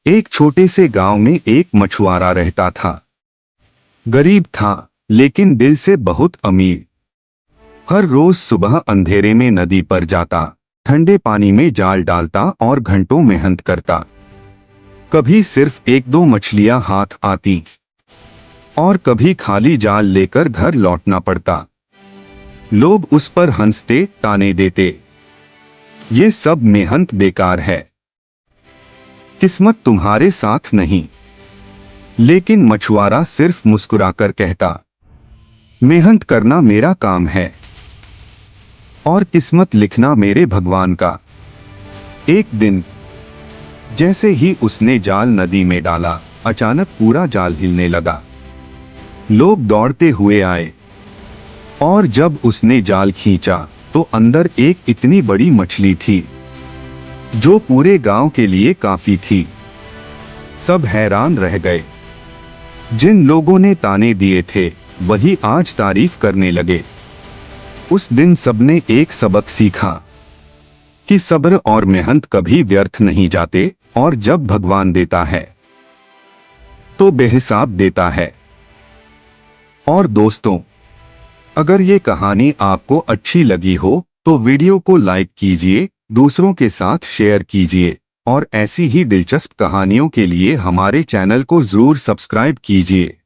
एक छोटे से गांव में एक मछुआरा रहता था। गरीब था लेकिन दिल से बहुत अमीर। हर रोज सुबह अंधेरे में नदी पर जाता, ठंडे पानी में जाल डालता और घंटों मेहनत करता। कभी सिर्फ एक दो मछलियां हाथ आती और कभी खाली जाल लेकर घर लौटना पड़ता। लोग उस पर हंसते, ताने देते, ये सब मेहनत बेकार है, किस्मत तुम्हारे साथ नहीं। लेकिन मछुआरा सिर्फ मुस्कुराकर कहता, मेहनत करना मेरा काम है और किस्मत लिखना मेरे भगवान का। एक दिन जैसे ही उसने जाल नदी में डाला, अचानक पूरा जाल हिलने लगा। लोग दौड़ते हुए आए और जब उसने जाल खींचा तो अंदर एक इतनी बड़ी मछली थी जो पूरे गांव के लिए काफी थी। सब हैरान रह गए। जिन लोगों ने ताने दिए थे वही आज तारीफ करने लगे। उस दिन सबने एक सबक सीखा कि सब्र और मेहनत कभी व्यर्थ नहीं जाते और जब भगवान देता है तो बेहिसाब देता है। और दोस्तों, अगर ये कहानी आपको अच्छी लगी हो तो वीडियो को लाइक कीजिए, दूसरों के साथ शेयर कीजिए और ऐसी ही दिलचस्प कहानियों के लिए हमारे चैनल को जरूर सब्सक्राइब कीजिए।